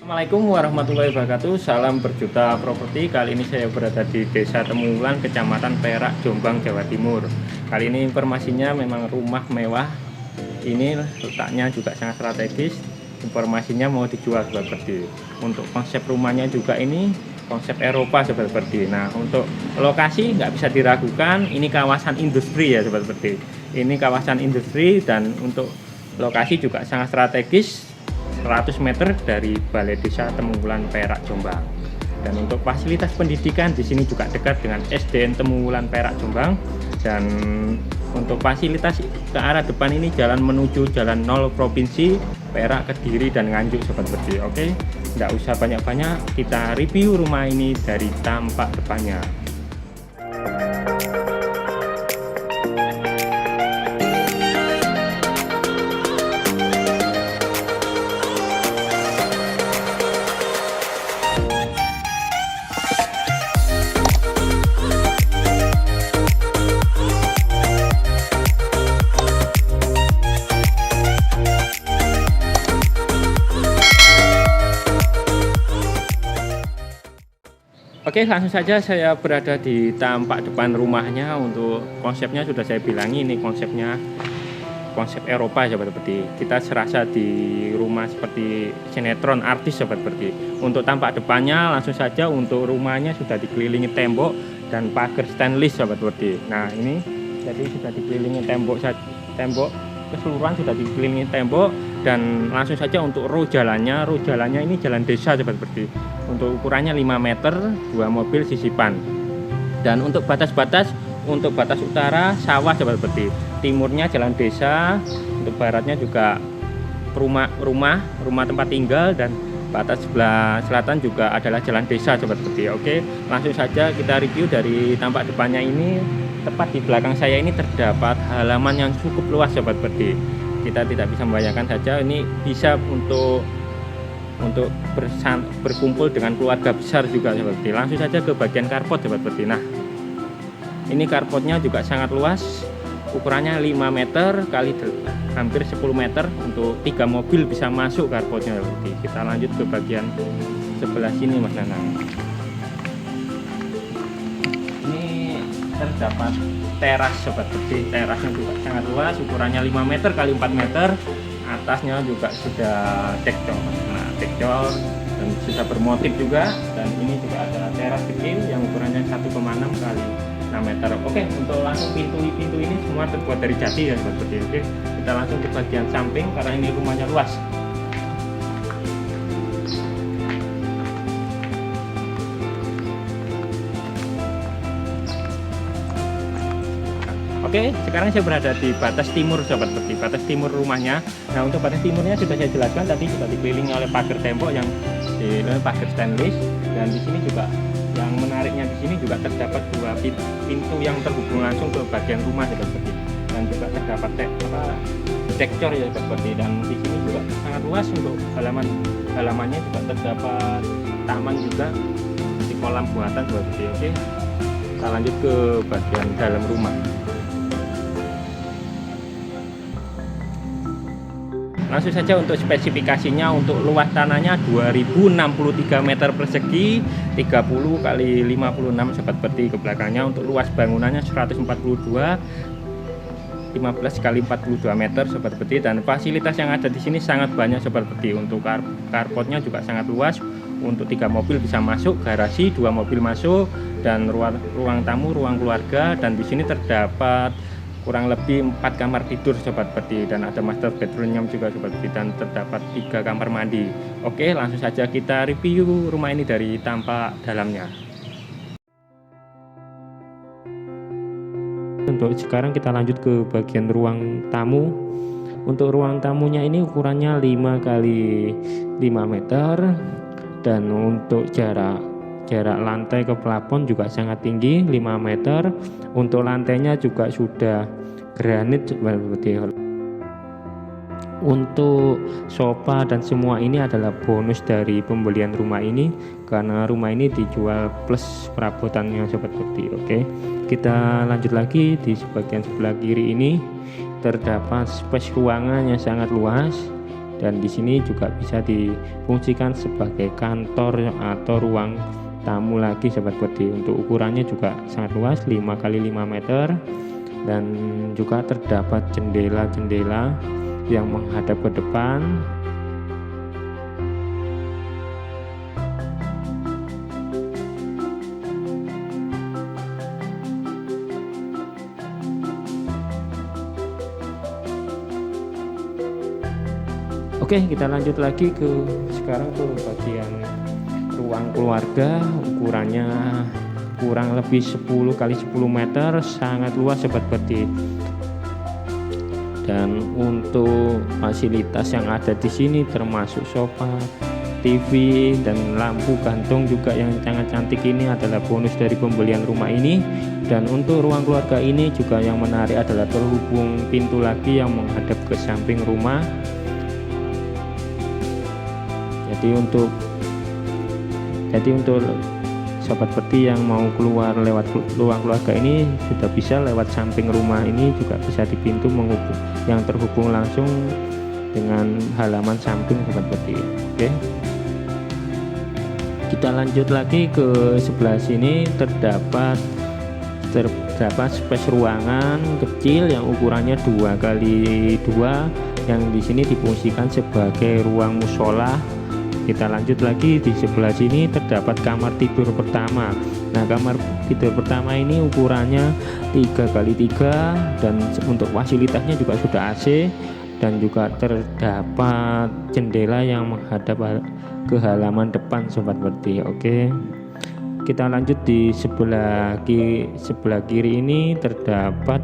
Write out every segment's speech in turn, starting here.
Assalamualaikum warahmatullahi wabarakatuh. Salam berjuta properti. Kali ini saya berada di Desa Temuwulan, Kecamatan Perak, Jombang, Jawa Timur. Kali ini informasinya memang rumah mewah. Ini letaknya juga sangat strategis. Informasinya mau dijual seperti. Untuk konsep rumahnya juga ini konsep Eropa seperti. Nah, untuk lokasi nggak bisa diragukan. Ini kawasan industri ya seperti. Ini kawasan industri dan untuk lokasi juga sangat strategis. 100 meter dari Balai Desa Temuwulan Perak Jombang. Dan untuk fasilitas pendidikan di sini juga dekat dengan SDN Temuwulan Perak Jombang. Dan untuk fasilitas ke arah depan ini jalan menuju jalan 0 provinsi Perak, Kediri dan Nganjuk seperti. Oke, nggak usah banyak-banyak, kita review rumah ini dari tampak depannya. Oke, langsung saja saya berada di tampak depan rumahnya. Untuk konsepnya sudah saya bilangi, ini konsepnya konsep Eropa seperti. Kita serasa di rumah seperti sinetron artis seperti. Untuk tampak depannya langsung saja untuk rumahnya sudah dikelilingi tembok dan pagar stainless seperti. Nah, ini jadi sudah dikelilingi tembok keseluruhan sudah dikelilingi tembok dan langsung saja untuk row jalannya ini jalan desa seperti. Untuk ukurannya 5 meter, 2 mobil sisipan. Dan untuk batas-batas, untuk batas utara sawah seperti, timurnya jalan desa, untuk baratnya juga rumah tempat tinggal, dan batas sebelah selatan juga adalah jalan desa seperti. Oke, langsung saja kita review dari tampak depannya ini. Tepat di belakang saya ini terdapat halaman yang cukup luas seperti. Kita tidak bisa membayangkan saja ini bisa untuk berkumpul dengan keluarga besar juga seperti. Langsung saja ke bagian carport seperti. Nah, ini carportnya juga sangat luas, ukurannya 5 meter kali hampir 10 meter, untuk 3 mobil bisa masuk carportnya seperti. Kita lanjut ke bagian sebelah sini Mas Nanang. Ini terdapat teras seperti, terasnya juga sangat luas, ukurannya 5 meter kali 4 meter. Atasnya juga sudah dekcor, dan sudah bermotif juga. Dan ini juga ada teras kecil yang ukurannya 1,6 kali 6 meter. Oke, untuk langsung pintu ini semua terbuat dari jati ya seperti. Oke, kita langsung ke bagian samping karena ini rumahnya luas. Oke, sekarang saya berada di batas timur seperti, batas timur rumahnya. Nah, untuk batas timurnya sudah saya jelaskan tadi, sudah dikelilingi oleh pagar tembok yang pagar stainless. Dan di sini juga yang menariknya, di sini juga terdapat 2 pintu yang terhubung langsung ke bagian rumah seperti. Dan juga terdapat dekcor ya seperti. Dan di sini juga sangat luas, untuk halamannya juga terdapat taman juga di kolam buatan seperti. Oke, kita lanjut ke bagian dalam rumah. Langsung saja untuk spesifikasinya, untuk luas tanahnya 2063 meter persegi, 30 kali 56 seperti ke belakangnya. Untuk luas bangunannya 142, 15 kali 42 meter seperti. Dan fasilitas yang ada di sini sangat banyak seperti. Untuk carportnya juga sangat luas, untuk 3 mobil bisa masuk, garasi 2 mobil masuk, dan ruang tamu, ruang keluarga. Dan di sini terdapat kurang lebih 4 kamar tidur seperti, dan ada master bedroomnya juga seperti, dan terdapat 3 kamar mandi. Oke, langsung saja kita review rumah ini dari tampak dalamnya. Untuk sekarang kita lanjut ke bagian ruang tamu. Untuk ruang tamunya ini ukurannya 5 kali 5 meter, dan untuk jarak lantai ke plafon juga sangat tinggi, 5 meter. Untuk lantainya juga sudah granit seperti. Untuk sofa dan semua ini adalah bonus dari pembelian rumah ini, karena rumah ini dijual plus perabotannya seperti. Oke, kita lanjut lagi. Di bagian sebelah kiri ini terdapat space ruangan yang sangat luas. Dan di sini juga bisa difungsikan sebagai kantor atau ruang tamu lagi sobat Budi. Untuk ukurannya juga sangat luas, 5 kali 5 meter, dan juga terdapat jendela-jendela yang menghadap ke depan. Oke, kita lanjut lagi sekarang ke bagian ruang keluarga. Ukurannya kurang lebih 10 kali 10 meter, sangat luas sobat Budi. Dan untuk fasilitas yang ada di sini termasuk sofa, TV, dan lampu gantung juga yang sangat cantik. Ini adalah bonus dari pembelian rumah ini. Dan untuk ruang keluarga ini juga yang menarik adalah terhubung pintu lagi yang menghadap ke samping rumah. Jadi untuk sobat Budi yang mau keluar lewat ruang keluarga ini sudah bisa lewat samping rumah ini, juga bisa di pintu yang terhubung langsung dengan halaman samping sobat Budi. Oke. Kita lanjut lagi ke sebelah sini, terdapat space ruangan kecil yang ukurannya 2 kali 2 yang di sini difungsikan sebagai ruang musola. Kita lanjut lagi, di sebelah sini terdapat kamar tidur pertama. Nah, kamar tidur pertama ini ukurannya 3 kali 3 dan untuk fasilitasnya juga sudah AC, dan juga terdapat jendela yang menghadap ke halaman depan sobat Budi. Oke. Kita lanjut di sebelah kiri ini terdapat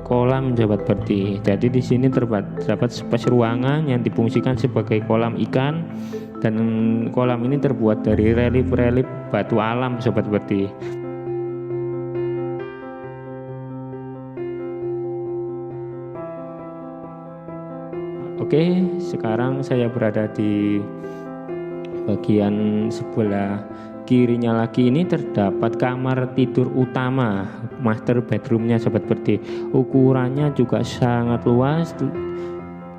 kolam sobat Budi. Jadi di sini terdapat space ruangan yang difungsikan sebagai kolam ikan, dan kolam ini terbuat dari relief batu alam sobat Budi. Oke, sekarang saya berada di bagian sebelah kirinya lagi. Ini terdapat kamar tidur utama, master bedroomnya sobat Budi. Ukurannya juga sangat luas,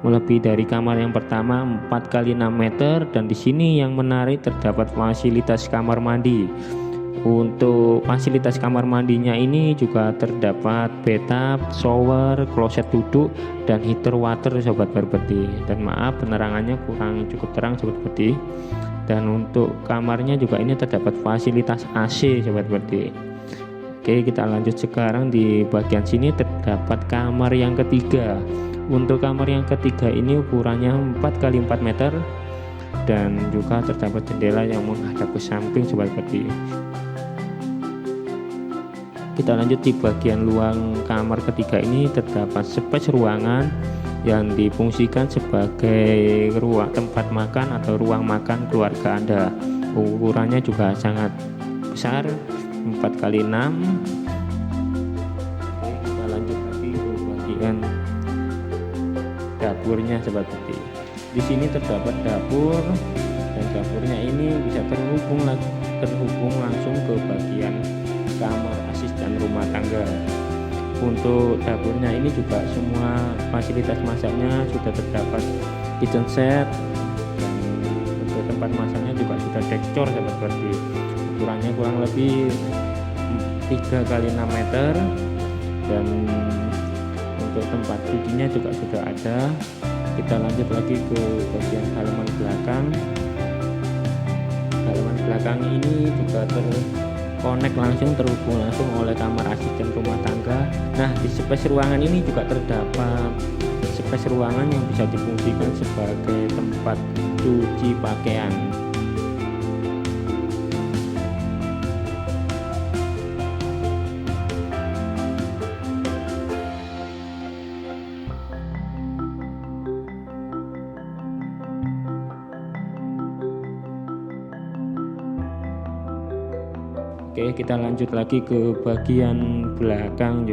melebihi dari kamar yang pertama, 4 kali 6 meter. Dan di sini yang menarik terdapat fasilitas kamar mandi. Untuk fasilitas kamar mandinya ini juga terdapat bathtub, shower, kloset duduk, dan heater water sobat Budi. Dan maaf penerangannya kurang cukup terang sobat Budi. Dan untuk kamarnya juga ini terdapat fasilitas AC sobat Budi. Oke, kita lanjut sekarang. Di bagian sini terdapat kamar yang ketiga. Untuk kamar yang ketiga ini ukurannya 4 kali 4 meter, dan juga terdapat jendela yang menghadap ke samping sobat Budi. Kita lanjut di bagian luang kamar ketiga ini terdapat space ruangan yang difungsikan sebagai ruang tempat makan atau ruang makan keluarga Anda. Ukurannya juga sangat besar, 4 kali 6. Oke, kita lanjut lagi ke bagian dapurnya sobat Budi. Di sini terdapat dapur, dan dapurnya ini bisa terhubung langsung ke bagian kamar asisten rumah tangga. Untuk dapurnya ini juga semua fasilitas masaknya sudah terdapat kitchen set, dan untuk tempat masaknya juga sudah dekor sobat Budi. Ukurannya kurang lebih 3 kali 6 meter, dan untuk tempat cucinya juga sudah ada. Kita lanjut lagi ke bagian halaman belakang. Halaman belakang ini juga terhubung langsung oleh kamar asisten rumah tangga. Nah, di space ruangan ini juga terdapat space ruangan yang bisa difungsikan sebagai tempat cuci pakaian. Oke, kita lanjut lagi ke bagian belakang.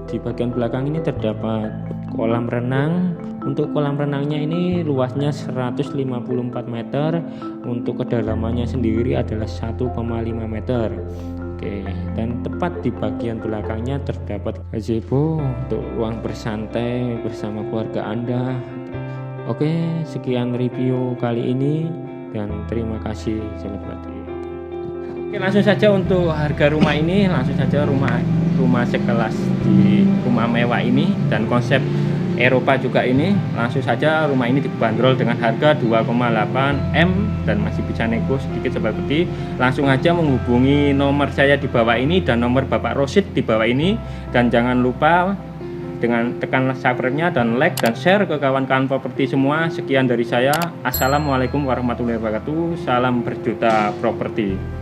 Di bagian belakang ini terdapat kolam renang. Untuk kolam renangnya ini luasnya 154 meter. Untuk kedalamannya sendiri adalah 1,5 meter. Oke, dan tepat di bagian belakangnya terdapat gazebo untuk ruang bersantai bersama keluarga Anda. Oke, sekian review kali ini dan terima kasih sahabat Batik. Oke, langsung saja untuk harga rumah ini, langsung saja rumah sekelas di rumah mewah ini dan konsep Eropa juga ini, langsung saja rumah ini dibanderol dengan harga 2,8 M dan masih bisa nego sedikit sahabat Batik. Langsung aja menghubungi nomor saya di bawah ini dan nomor Bapak Rosid di bawah ini, dan jangan lupa dengan tekan subscribe-nya dan like dan share ke kawan-kawan properti semua. Sekian dari saya. Assalamualaikum warahmatullahi wabarakatuh. Salam berjuta properti.